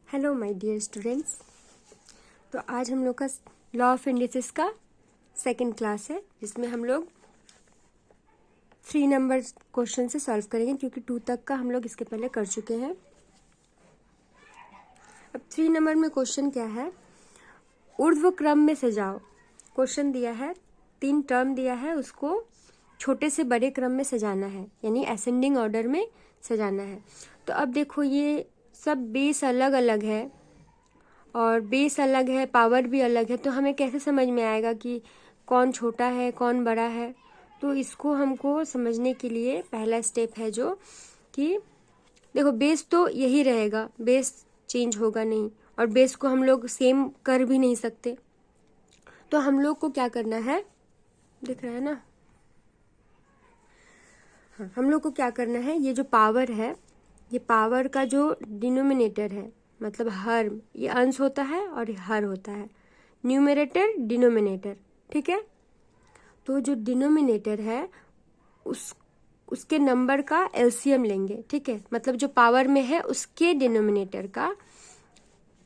Hello my dear students. तो आज हम लोग का लॉ ऑफ इंडिसेस का सेकंड क्लास है, जिसमें हम लोग 3 नंबर क्वेश्चन से सॉल्व करेंगे, क्योंकि 2 तक का हम लोग इसके पहले कर चुके हैं। अब 3 नंबर में क्वेश्चन क्या है, ऊर्ध्व क्रम में सजाओ। क्वेश्चन दिया है, 3 टर्म दिया है, उसको छोटे से बड़े क्रम में सजाना है, यानी असेंडिंग ऑर्डर में सजाना है। तो अब देखो, ये सब बेस अलग अलग है और बेस अलग है, पावर भी अलग है, तो हमें कैसे समझ में आएगा कि कौन छोटा है कौन बड़ा है। तो इसको हमको समझने के लिए पहला स्टेप है जो कि देखो, बेस तो यही रहेगा, बेस चेंज होगा नहीं, और बेस को हम लोग सेम कर भी नहीं सकते। तो हम लोग को क्या करना है, दिख रहा है ना, हाँ, हम लोग को क्या करना है, ये जो पावर है, ये पावर का जो डिनोमिनेटर है, मतलब हर, ये अंश होता है और ये हर होता है, न्यूमरेटर डिनोमिनेटर, ठीक है। तो जो डिनोमिनेटर है उसके नंबर का एलसीएम लेंगे, ठीक है, मतलब जो पावर में है उसके डिनोमिनेटर का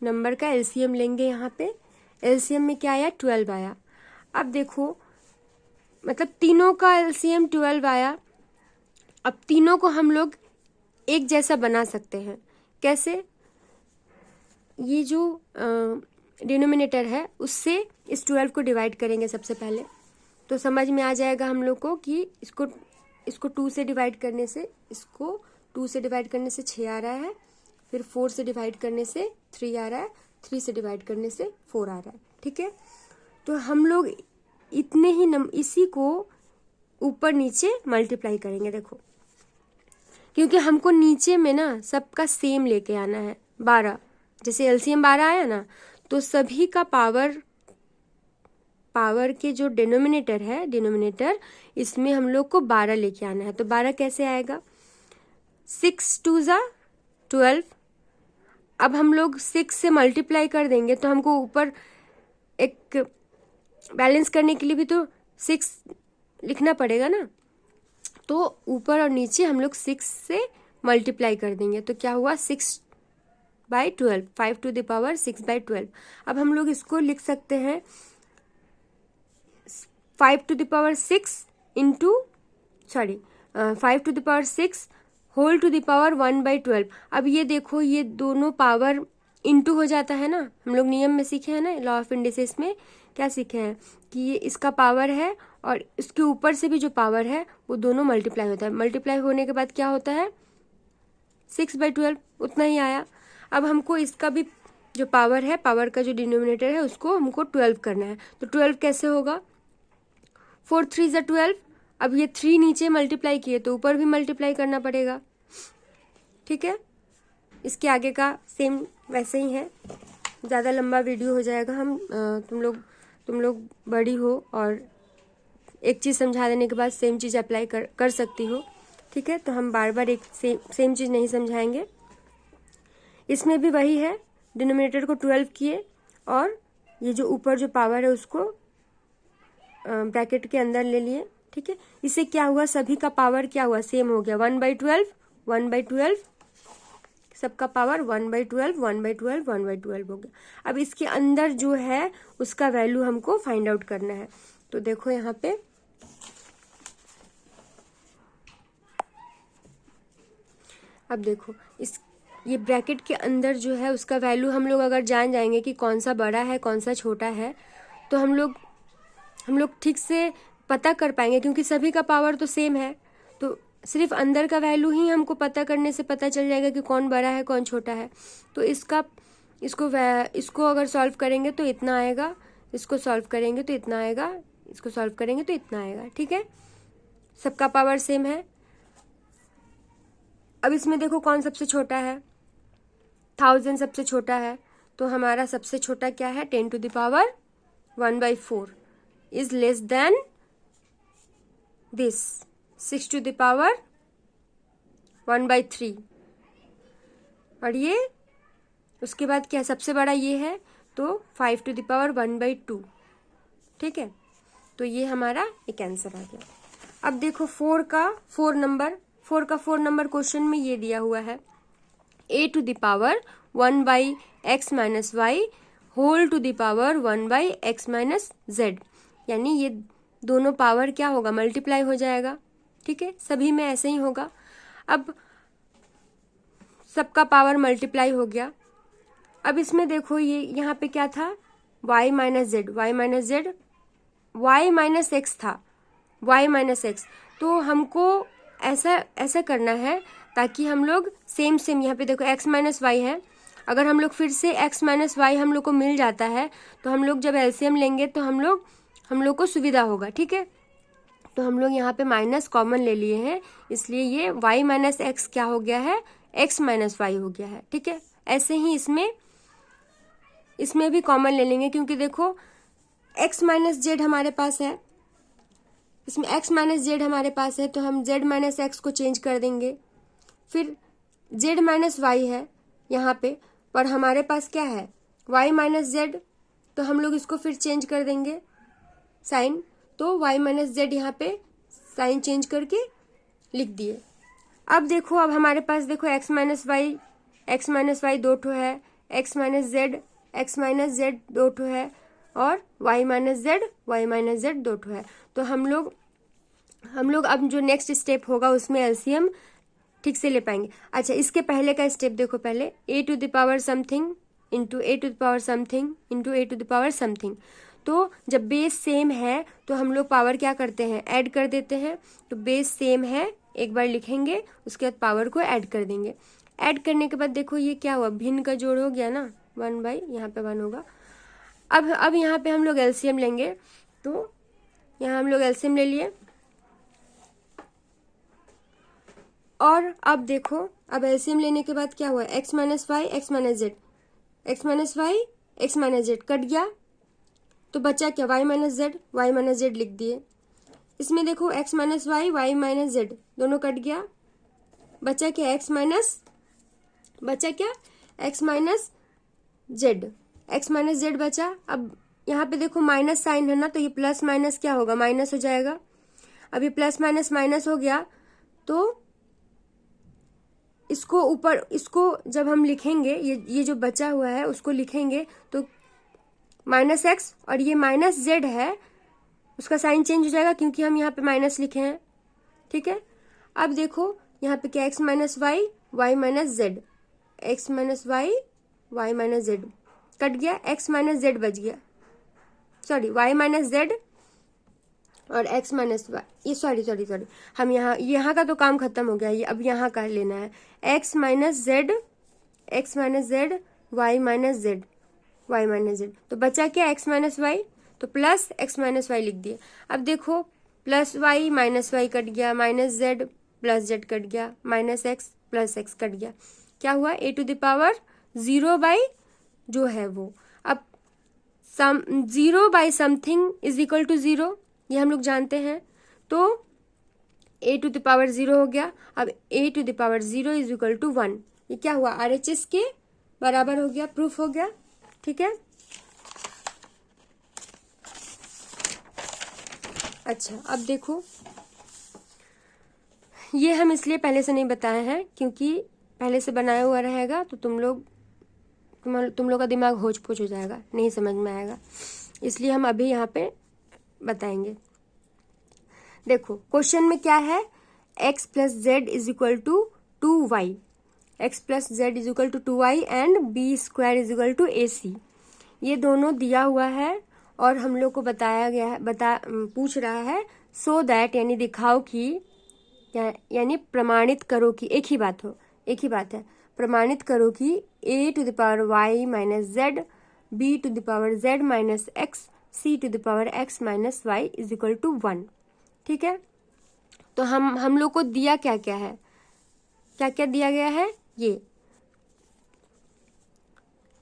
नंबर का एलसीएम लेंगे। यहाँ पे एलसीएम में क्या आया, 12 आया। अब देखो, मतलब तीनों का एलसीएम 12 आया। अब तीनों को हम लोग एक जैसा बना सकते हैं। कैसे, ये जो डिनोमिनेटर है उससे इस 12 को डिवाइड करेंगे सबसे पहले, तो समझ में आ जाएगा हम लोग को कि इसको 2 से डिवाइड करने से, इसको 2 से डिवाइड करने से 6 आ रहा है, फिर 4 से डिवाइड करने से 3 आ रहा है, 3 से डिवाइड करने से 4 आ रहा है, ठीक है। तो हम लोग इतने ही इसी को ऊपर नीचे मल्टीप्लाई करेंगे। देखो, क्योंकि हमको नीचे में ना सबका सेम लेके आना है, 12, जैसे एलसीएम 12 आया ना, तो सभी का पावर के जो डिनोमिनेटर है, डिनोमिनेटर इसमें हम लोग को 12 लेके आना है। तो 12 कैसे आएगा, 6 2 ज़ा 12। अब हम लोग 6 से मल्टीप्लाई कर देंगे, तो हमको ऊपर एक बैलेंस करने के लिए भी तो 6 लिखना पड़ेगा ना, तो ऊपर और नीचे हम लोग 6 से मल्टीप्लाई कर देंगे। तो क्या हुआ, 6/12, 5 to the power 6/12। अब हम लोग इसको लिख सकते हैं 5 to the power 6 इंटू 5 to the power 6 whole to the power 1/12। अब ये देखो, ये दोनों पावर इंटू हो जाता है ना, हम लोग नियम में सीखे हैं ना, लॉ ऑफ इंडिसेस में क्या सीखे हैं कि ये इसका पावर है और इसके ऊपर से भी जो पावर है वो दोनों मल्टीप्लाई होता है। मल्टीप्लाई होने के बाद क्या होता है, 6/12, उतना ही आया। अब हमको इसका भी जो पावर है, पावर का जो डिनोमिनेटर है, उसको हमको 12 करना है। तो 12 कैसे होगा, 4 3 ज़ा 12। अब ये 3 नीचे मल्टीप्लाई किए तो ऊपर भी मल्टीप्लाई करना पड़ेगा, ठीक है। इसके आगे का सेम वैसे ही है, ज़्यादा लंबा वीडियो हो जाएगा। तुम लोग बड़ी हो और एक चीज़ समझा देने के बाद सेम चीज़ अप्लाई कर सकती हो, ठीक है। तो हम बार बार एक सेम चीज़ नहीं समझाएंगे। इसमें भी वही है, डिनोमिनेटर को 12 किए और ये जो ऊपर जो पावर है उसको ब्रैकेट के अंदर ले लिए, ठीक है। इससे क्या हुआ, सभी का पावर क्या हुआ, सेम हो गया, 1/12 1/12, सबका पावर 1/12 1/12 1/12 हो गया। अब इसके अंदर जो है उसका वैल्यू हमको फाइंड आउट करना है। तो देखो यहाँ पे, अब देखो ये ब्रैकेट के अंदर जो है उसका वैल्यू हम लोग अगर जान जाएंगे कि कौन सा बड़ा है कौन सा छोटा है, तो हम लोग ठीक से पता कर पाएंगे, क्योंकि सभी का पावर तो सेम है। तो सिर्फ अंदर का वैल्यू ही हमको पता करने से पता चल जाएगा कि कौन बड़ा है कौन छोटा है। तो इसको अगर सॉल्व करेंगे तो इतना आएगा, इसको सॉल्व करेंगे तो इतना आएगा, इसको सॉल्व करेंगे तो इतना आएगा, ठीक है। सबका पावर सेम है। अब इसमें देखो कौन सबसे छोटा है, 1000 सबसे छोटा है। तो हमारा सबसे छोटा क्या है, 10 to the power 1/4 is less than this 6 to the power 1/3। और ये उसके बाद क्या, सबसे बड़ा ये है, तो 5 to the power 1/2, ठीक है। तो ये हमारा एक आंसर आ गया। अब देखो 4 का 4 नंबर क्वेश्चन में ये दिया हुआ है A to the power 1/x-y whole to the power 1/x-z, यानी ये दोनों पावर क्या होगा, मल्टीप्लाई हो जाएगा। ठीक है, सभी में ऐसे ही होगा। अब सबका पावर मल्टीप्लाई हो गया। अब इसमें देखो ये यहाँ पे क्या था, y minus Z, y minus x था, y माइनस एक्स। तो हमको ऐसा करना है ताकि हम लोग सेम यहाँ पे देखो x माइनस वाई है, अगर हम लोग फिर से x माइनस वाई हम लोग को मिल जाता है तो हम लोग जब एलसीएम लेंगे तो हम लोग को सुविधा होगा। ठीक है, तो हम लोग यहाँ पे माइनस कॉमन ले लिए हैं, इसलिए ये y माइनस एक्स क्या हो गया है, x माइनस वाई हो गया है। ठीक है, ऐसे ही इसमें भी कॉमन ले लेंगे, क्योंकि देखो x माइनस जेड हमारे पास है, इसमें x माइनस जेड हमारे पास है, तो हम z माइनस एक्स को चेंज कर देंगे। फिर z माइनस वाई है यहाँ पे, पर हमारे पास क्या है y माइनस जेड, तो हम लोग इसको फिर चेंज कर देंगे साइन, तो y माइनस जेड यहाँ पे साइन चेंज करके लिख दिए। अब देखो, अब हमारे पास देखो x माइनस वाई दो ठो है, x माइनस जेड दो ठो है, और y माइनस जेड दो ठो है। तो हम लोग अब जो नेक्स्ट स्टेप होगा उसमें एलसीएम ठीक से ले पाएंगे। अच्छा, इसके पहले का स्टेप देखो, पहले a to the power something into a to the power something into a to the power something. तो जब बेस सेम है तो हम लोग पावर क्या करते हैं, ऐड कर देते हैं। तो बेस सेम है, एक बार लिखेंगे, उसके बाद पावर को ऐड कर देंगे। ऐड करने के बाद देखो ये क्या हुआ, भिन्न का जोड़ हो गया ना, 1/, यहाँ पे 1 होगा। अब यहाँ पे हम लोग एलसीएम लेंगे, तो यहाँ हम लोग एलसीएम ले लिए। और अब देखो, अब एलसीएम लेने के बाद क्या हुआ, x minus y x minus z, x minus y x minus z cut गया, तो बचा क्या, y माइनस जेड लिख दिए। इसमें देखो x minus y minus z दोनों कट गया, बचा क्या, x माइनस जेड बचा। अब यहाँ पे देखो माइनस साइन है ना, तो ये प्लस माइनस क्या होगा, माइनस हो जाएगा। अब ये प्लस माइनस माइनस हो गया, तो इसको जब हम लिखेंगे, ये जो बचा हुआ है उसको लिखेंगे, तो माइनस एक्स और ये माइनस जेड है, उसका साइन चेंज हो जाएगा क्योंकि हम यहाँ पे माइनस लिखे हैं। ठीक है, अब देखो यहाँ पे क्या, x minus y minus z, x minus y minus z cut गया, एक्स माइनस जेड बच गया, सॉरी वाई माइनस जेड और एक्स माइनस वाई, ये सॉरी हम यहाँ का तो काम खत्म हो गया, ये अब यहाँ का लेना है, X minus Z Y minus Z, तो बचा क्या, एक्स माइनस वाई, तो प्लस एक्स माइनस वाई लिख दिया। अब देखो plus Y minus Y cut गया, minus Z plus Z cut गया, minus X plus X cut गया, क्या हुआ, a टू द पावर 0 जो है वो। अब 0 समथिंग इज इक्वल टू 0, ये हम लोग जानते हैं, तो a टू द पावर 0 हो गया। अब a to the power 0 is equal to 1, ये क्या हुआ, RHS के बराबर हो गया, प्रूफ हो गया। ठीक है, अच्छा अब देखो, ये हम इसलिए पहले से नहीं बताए हैं क्योंकि पहले से बनाया हुआ रहेगा तो तुम लोग का दिमाग होच पोच हो जाएगा, नहीं समझ में आएगा, इसलिए हम अभी यहाँ पे बताएंगे। देखो क्वेश्चन में क्या है, x प्लस जेड is equal to 2y, x plus जेड is equal to 2y and b square is equal to ac, ये दोनों दिया हुआ है और हम लोग को बताया गया है, पूछ रहा है सो दैट, यानी दिखाओ कि, यानी प्रमाणित करो कि, एक ही बात है, प्रमाणित करो कि a to the power y minus z, b to the power z minus x, c to the power x minus y is equal to 1। ठीक है, तो हम लोग को दिया क्या है, क्या दिया गया है, ये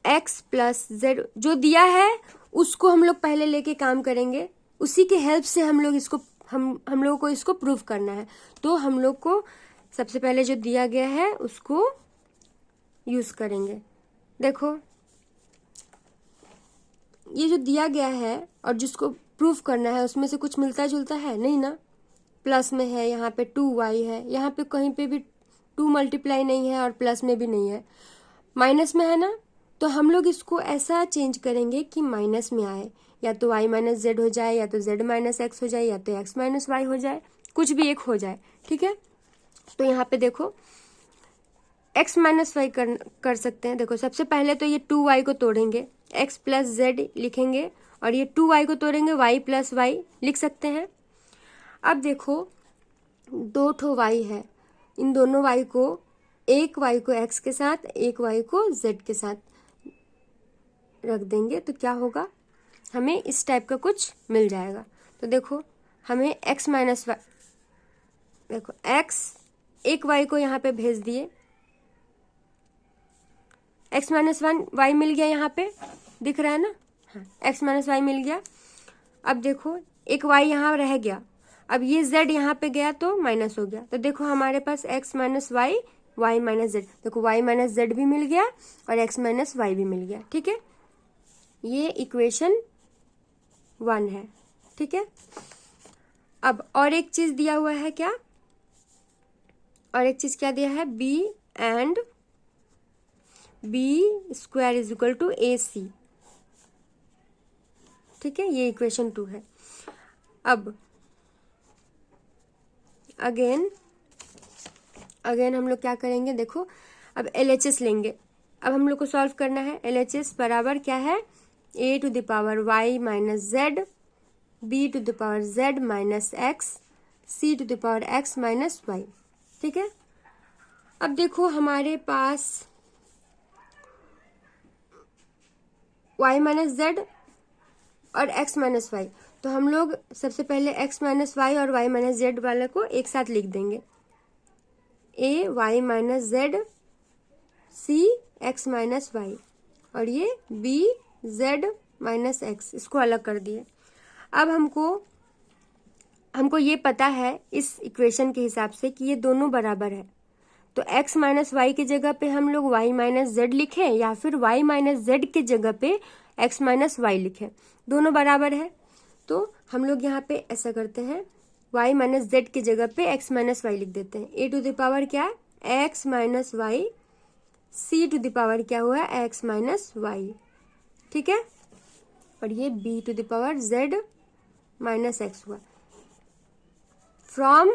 x प्लस जेड जो दिया है उसको हम लोग पहले लेके काम करेंगे, उसी के हेल्प से हम लोगों को इसको प्रूव करना है। तो हम लोग को सबसे पहले जो दिया गया है उसको यूज करेंगे। देखो ये जो दिया गया है और जिसको प्रूफ करना है उसमें से कुछ मिलता जुलता है नहीं ना, प्लस में है, यहाँ पे 2y है, यहाँ पे कहीं पे भी 2 मल्टीप्लाई नहीं है और प्लस में भी नहीं है, माइनस में है ना, तो हम लोग इसको ऐसा चेंज करेंगे कि माइनस में आए, या तो y माइनस जेड हो जाए, या तो z माइनस एक्स हो जाए, या तो x माइनस वाई हो जाए, कुछ भी एक हो जाए, ठीक है। तो यहाँ पे देखो x माइनस वाई कर सकते हैं। देखो सबसे पहले तो ये 2y को तोड़ेंगे, x प्लस जेड लिखेंगे, और ये 2y को तोड़ेंगे, y प्लस वाई लिख सकते हैं। अब देखो 2 ठो y है, इन दोनों y को, एक y को x के साथ, एक y को z के साथ रख देंगे, तो क्या होगा, हमें इस टाइप का कुछ मिल जाएगा। तो देखो हमें x माइनस वाई, देखो x, एक y को यहाँ पे भेज दिए, x माइनस वन वाई मिल गया, यहाँ पे दिख रहा है ना, हाँ x माइनस वाई मिल गया। अब देखो एक y यहाँ रह गया, अब ये z यहाँ पे गया तो माइनस हो गया, तो देखो हमारे पास x minus y, y minus z, देखो y माइनस जेड भी मिल गया और x माइनस वाई भी मिल गया, ठीक है। ये इक्वेशन 1 है, ठीक है। अब और एक चीज दिया हुआ है, क्या, और एक चीज क्या दिया है, b and b square is equal to ac, ठीक है, ये इक्वेशन 2 है। अब अगेन हम लोग क्या करेंगे, देखो अब LHS लेंगे, अब हम लोग को सॉल्व करना है। LHS बराबर क्या है, a to the power y minus z, b to the power z minus x, c to the power x minus y, ठीक है। अब देखो हमारे पास y माइनस जेड और x माइनस वाई, तो हम लोग सबसे पहले x माइनस वाई और y माइनस जेड वाले को एक साथ लिख देंगे, a y minus z, c x minus y, और ये b z माइनस एक्स, इसको अलग कर दिए। अब हमको ये पता है इस इक्वेशन के हिसाब से कि ये दोनों बराबर है, तो x माइनस वाई की जगह पे हम लोग y माइनस जेड लिखें, या फिर y माइनस जेड की जगह पे x माइनस वाई लिखें, दोनों बराबर है। तो हम लोग यहाँ पे ऐसा करते हैं, y माइनस जेड की जगह पे x माइनस वाई लिख देते हैं, a टू द पावर क्या है, x minus y, c to the power क्या हुआ है, x माइनस वाई, ठीक है, और ये b to the power z minus x हुआ। फ्रॉम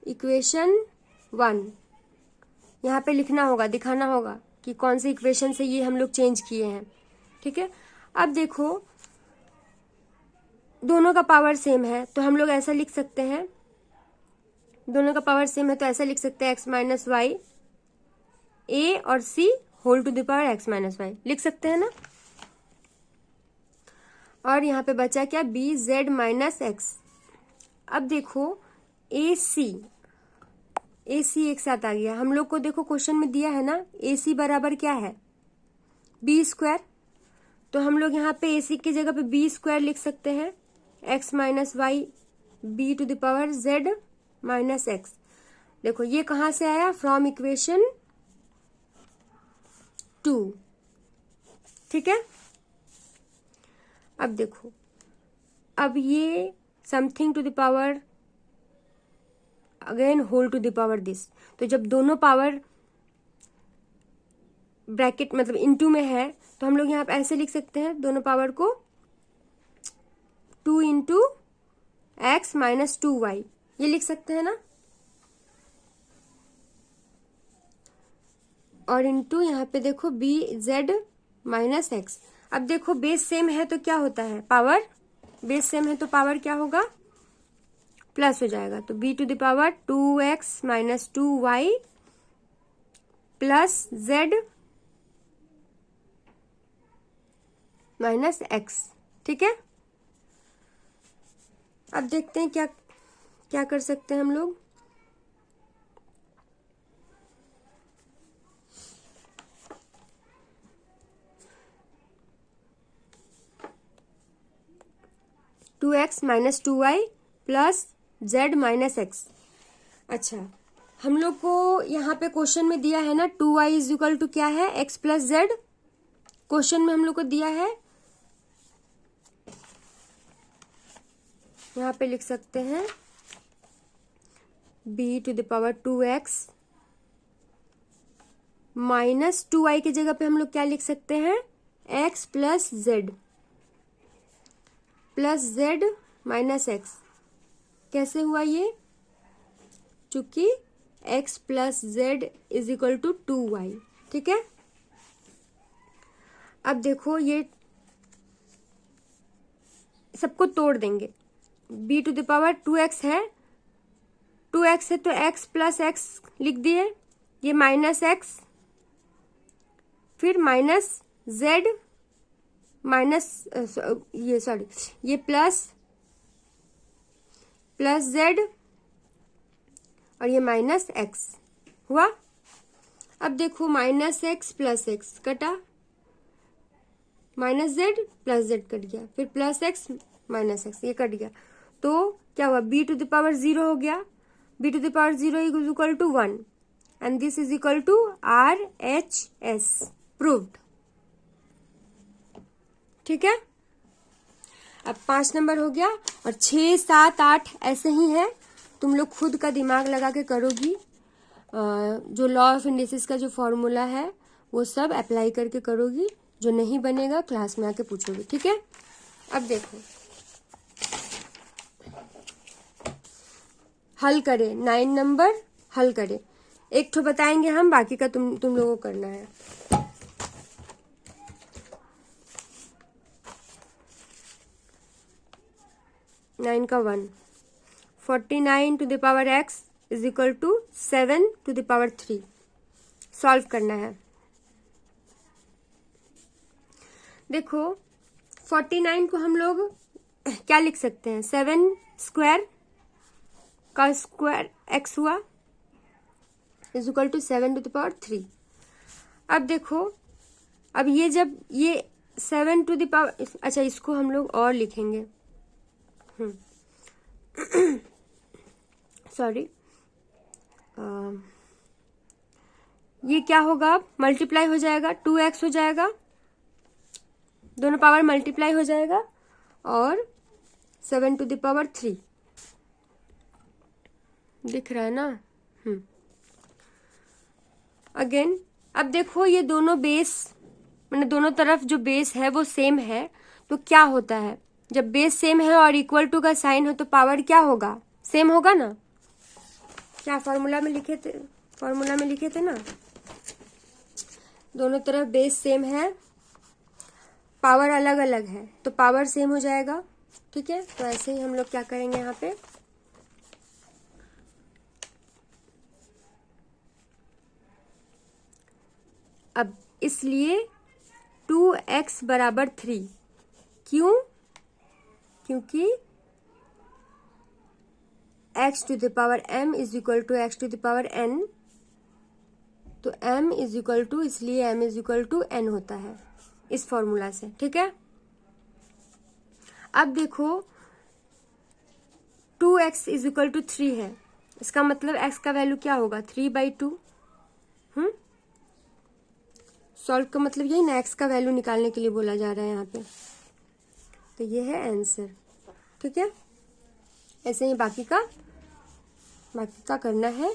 इक्वेशन 1 यहाँ पे लिखना होगा, दिखाना होगा कि कौन से इक्वेशन से ये हम लोग चेंज किए हैं, ठीक है। अब देखो दोनों का पावर सेम है, तो हम लोग ऐसा लिख सकते हैं, दोनों का पावर सेम है तो ऐसा लिख सकते हैं, x माइनस वाई, a और c whole to the power x minus Y, लिख सकते हैं ना। और यहाँ पे बचा क्या, b z माइनस एक्स। अब देखो ac एक साथ आ गया, हम लोग को देखो क्वेश्चन में दिया है ना, ac बराबर क्या है, b स्क्वायर, तो हम लोग यहाँ पे ac की जगह पे b स्क्वायर लिख सकते हैं, x minus y, b to the power z minus x. देखो ये कहाँ से आया, फ्रॉम इक्वेशन 2, ठीक है। अब देखो, अब ये something to the power again whole to the power this, तो जब दोनों पावर ब्रैकेट मतलब इनटू में है, तो हम लोग यहाँ पे ऐसे लिख सकते हैं, दोनों पावर को 2 इंटू एक्स माइनस 2y, ये लिख सकते हैं ना, और इंटू यहाँ पे देखो b z माइनस एक्स। अब देखो बेस सेम है तो क्या होता है, पावर बेस सेम है तो पावर क्या होगा, प्लस हो जाएगा, तो b to the power 2x minus 2y plus z minus x, ठीक है। अब देखते हैं क्या क्या कर सकते हैं हम लोग। Two x minus 2y plus z minus x. अच्छा, हम लोग को यहाँ पे क्वेश्चन में दिया है ना 2y इज इक्वल टू क्या है, x प्लस जेड, क्वेश्चन में हम लोग को दिया है, यहाँ पे लिख सकते हैं B to the power 2x minus 2y की जगह पे हम लोग क्या लिख सकते हैं, x plus z minus x. कैसे हुआ ये, चूंकि x प्लस जेड इज इक्वल टू 2y। ठीक है, अब देखो ये सबको तोड़ देंगे। b to the power 2x है, 2x है तो x प्लस एक्स लिख दिए, ये माइनस एक्स, फिर माइनस जेड माइनस ये प्लस जेड और ये माइनस एक्स हुआ। अब देखो माइनस एक्स प्लस एक्स कटा, minus Z plus Z cut गया, फिर प्लस एक्स माइनस एक्स ये कट गया, तो क्या हुआ, b टू द पावर 0 हो गया। b to the power 0 is equal to 1 and this is equal to RHS proved. ठीक है, अब 5 नंबर हो गया और 6, 7, 8 ऐसे ही है। तुम लोग खुद का दिमाग लगा के करोगी, जो लॉ ऑफ इंडिसेस का जो फॉर्मूला है वो सब अप्लाई करके करोगी, जो नहीं बनेगा क्लास में आके पूछोगी। ठीक है, अब देखो हल करें, 9 नंबर हल करें। एक तो बताएंगे हम, बाकी का तुम लोगों को करना है। नाइन का 1, 49 to the power x is equal to 7 to the power 3 solve करना है। देखो 49 को हम लोग क्या लिख सकते हैं, 7 स्क्वायर का स्क्वायर x हुआ is equal to 7 to the power 3। अब देखो, अब ये जब ये 7 टू द पावर, अच्छा इसको हम लोग और लिखेंगे, सॉरी, ये क्या होगा, मल्टीप्लाई हो जाएगा, 2x हो जाएगा, दोनों पावर मल्टीप्लाई हो जाएगा और 7 टू द पावर 3 दिख रहा है ना। अगेन अब देखो ये दोनों बेस, मैंने दोनों तरफ जो बेस है वो सेम है, तो क्या होता है, जब बेस सेम है और इक्वल टू का साइन हो तो पावर क्या होगा, सेम होगा ना। क्या फॉर्मूला में लिखे थे ना, दोनों तरफ बेस सेम है, पावर अलग अलग है तो पावर सेम हो जाएगा। ठीक है, तो ऐसे ही हम लोग क्या करेंगे यहाँ पे, अब इसलिए 2x बराबर 3, क्यों, क्योंकि x to the power m is equal to x to the power n, तो m इज इक्वल टू, इसलिए m is equal to n होता है इस फॉर्मूला से। ठीक है, अब देखो 2x इज इक्वल टू 3 है, इसका मतलब x का वैल्यू क्या होगा, 3/2। सॉल्व का मतलब यही ना, x का वैल्यू निकालने के लिए बोला जा रहा है यहाँ पे, तो ये है आंसर। ठीक है, ऐसे ही बाकी का करना है।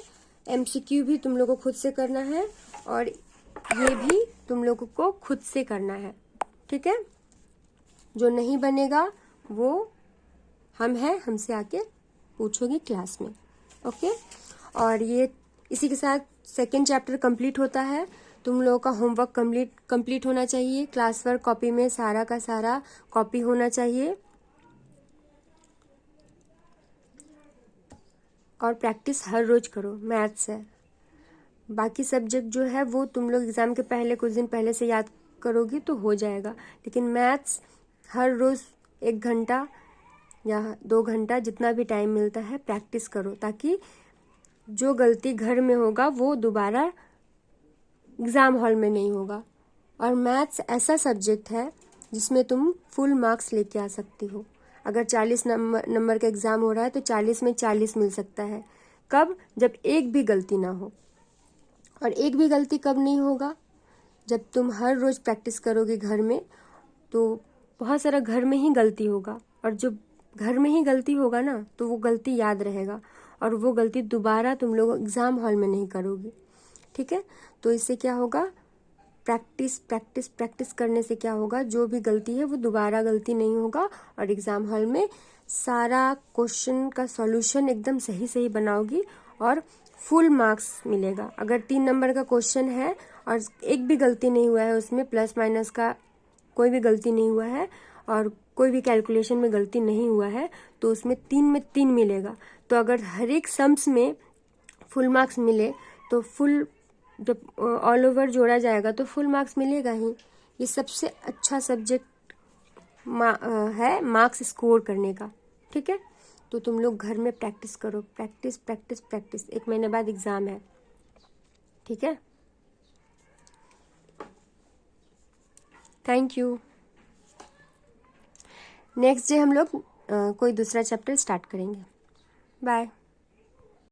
MCQ भी तुम लोगों को खुद से करना है और ये भी तुम लोगों को खुद से करना है। ठीक है, जो नहीं बनेगा वो हमसे आके पूछोगी क्लास में। ओके, और ये इसी के साथ सेकेंड चैप्टर कंप्लीट होता है। तुम लोगों का होमवर्क कंप्लीट होना चाहिए, क्लास वर्क कॉपी में सारा का सारा कॉपी होना चाहिए और प्रैक्टिस हर रोज करो। मैथ्स है, बाकी सब्जेक्ट जो है वो तुम लोग एग्जाम के पहले कुछ दिन पहले से याद करोगी तो हो जाएगा, लेकिन मैथ्स हर रोज 1 घंटा या 2 घंटा जितना भी टाइम मिलता है प्रैक्टिस करो, ताकि जो गलती घर में होगा वो दोबारा एग्ज़ाम हॉल में नहीं होगा। और मैथ्स ऐसा सब्जेक्ट है जिसमें तुम फुल मार्क्स लेके आ सकती हो। अगर 40 नंबर का एग्ज़ाम हो रहा है तो 40 में 40 मिल सकता है। कब, जब एक भी गलती ना हो। और एक भी गलती कब नहीं होगा, जब तुम हर रोज़ प्रैक्टिस करोगे घर में, तो बहुत सारा घर में ही गलती होगा, और जो घर में ही गलती होगा ना तो वो गलती याद रहेगा। और वो गलती दोबारा तुम लोग एग्ज़ाम हॉल में नहीं करोगे। ठीक है, तो इससे क्या होगा, प्रैक्टिस प्रैक्टिस प्रैक्टिस करने से क्या होगा, जो भी गलती है वो दोबारा गलती नहीं होगा और एग्ज़ाम हॉल में सारा क्वेश्चन का सॉल्यूशन एकदम सही सही बनाओगी और फुल मार्क्स मिलेगा। अगर 3 नंबर का क्वेश्चन है और एक भी गलती नहीं हुआ है उसमें, प्लस माइनस का कोई भी गलती नहीं हुआ है और कोई भी कैलकुलेशन में गलती नहीं हुआ है, तो उसमें 3 में 3 मिलेगा। तो अगर हर एक सम्स में फुल मार्क्स मिले तो फुल, जब ऑल ओवर जोड़ा जाएगा तो फुल मार्क्स मिलेगा ही। ये सबसे अच्छा सब्जेक्ट है मार्क्स स्कोर करने का। ठीक है, तो तुम लोग घर में प्रैक्टिस करो, प्रैक्टिस प्रैक्टिस प्रैक्टिस। 1 महीने बाद एग्ज़ाम है। ठीक है, थैंक यू। नेक्स्ट डे हम लोग कोई दूसरा चैप्टर स्टार्ट करेंगे। बाय।